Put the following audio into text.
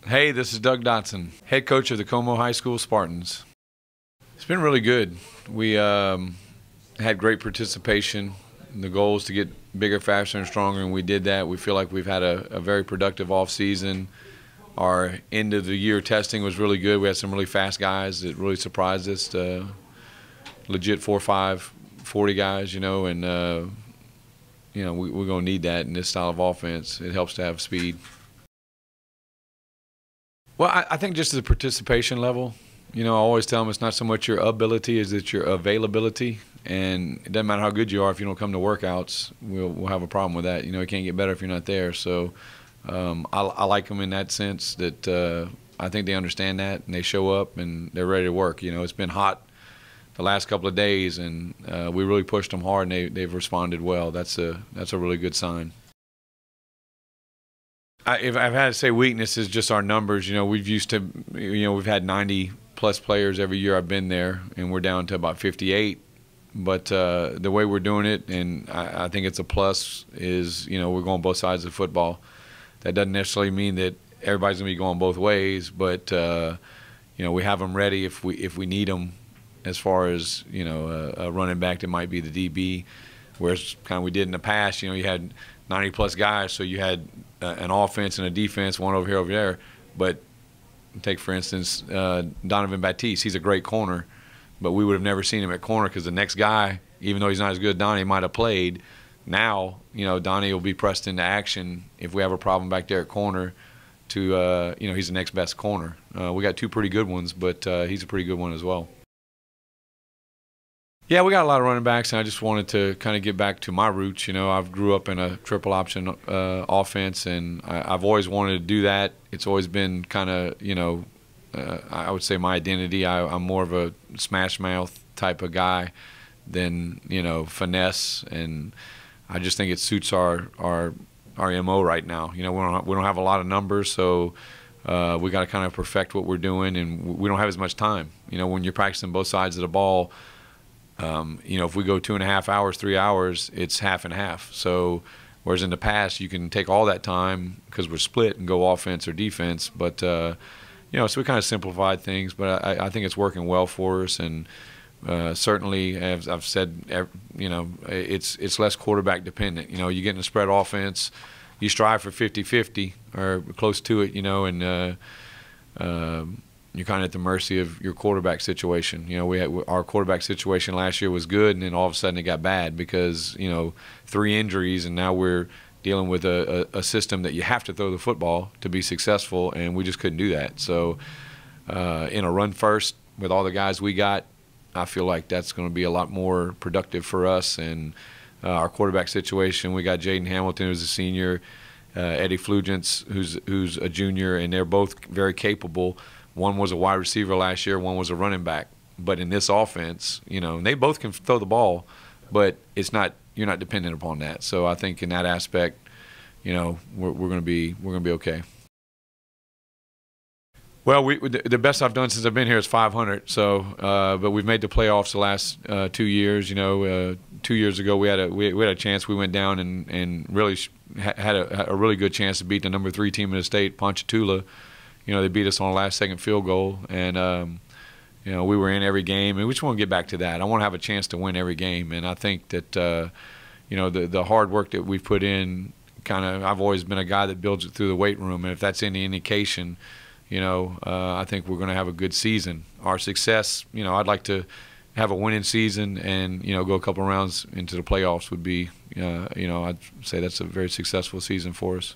Hey, this is Doug Dotson, head coach of the Comeaux High Spartans. It's been really good. We had great participation. The goal is to get bigger, faster, and stronger, and we did that. We feel like we've had a very productive off-season. Our end-of-the-year testing was really good. We had some really fast guys that really surprised us. Legit 4.5, 40 guys, and we're going to need that in this style of offense. It helps to have speed. Well, I think just the participation level. I always tell them it's not so much your ability as it's your availability. And it doesn't matter how good you are if you don't come to workouts. We'll have a problem with that. You can't get better if you're not there. So I like them in that sense that I think they understand that and they show up and they're ready to work. It's been hot the last couple of days and we really pushed them hard and they've responded well. That's a really good sign. If I've had to say weakness is just our numbers. We've had 90-plus players every year I've been there, and we're down to about 58. But the way we're doing it, and I think it's a plus, is we're going both sides of the football. That doesn't necessarily mean that everybody's going to be going both ways, but we have them ready if we need them. As far as a running back that might be the DB, whereas kind of we did in the past. You had 90-plus guys, so you had an offense and a defense, one over here, over there. But take, for instance, Donovan Batiste. He's a great corner, but we would have never seen him at corner because the next guy, even though he's not as good as Donnie, might have played. Now, Donnie will be pressed into action if we have a problem back there at corner to, he's the next best corner. We got two pretty good ones, but he's a pretty good one as well. Yeah, we got a lot of running backs, and I just wanted to kind of get back to my roots. I've grew up in a triple option offense, and I've always wanted to do that. It's always been kind of, I would say my identity. I'm more of a smash mouth type of guy than, finesse, and I just think it suits our MO right now. We don't have a lot of numbers, so we got to kind of perfect what we're doing, and we don't have as much time. When you're practicing both sides of the ball, if we go 2.5 hours, 3 hours, it's half and half. So, whereas in the past, you can take all that time because we're split and go offense or defense. But, so we kind of simplified things. But I think it's working well for us. And certainly, as I've said, it's less quarterback dependent. You get in a spread offense, you strive for 50-50 or close to it, and you're kind of at the mercy of your quarterback situation. Our quarterback situation last year was good, and then all of a sudden it got bad because 3 injuries, and now we're dealing with a system that you have to throw the football to be successful, and we just couldn't do that. So in a run first with all the guys we got, I feel like that's going to be a lot more productive for us. And our quarterback situation, we got Jaden Hamilton, who's a senior, Eddie Flugents, who's a junior, and they're both very capable. One was a wide receiver last year, one was a running back. But in this offense, they both can throw the ball, but you're not dependent upon that. So I think in that aspect, we're going to be okay. Well, the best I've done since I've been here is 500. So, but we've made the playoffs the last 2 years. 2 years ago we had a chance. We went down and really had a really good chance to beat the number 3 team in the state, Ponchatoula. They beat us on a last-second field goal, and we were in every game, and we just want to get back to that. I want to have a chance to win every game, and I think that the hard work that we've put in, I've always been a guy that builds it through the weight room, and if that's any indication, I think we're going to have a good season. Our success, I'd like to have a winning season and go a couple rounds into the playoffs would be, I'd say that's a very successful season for us.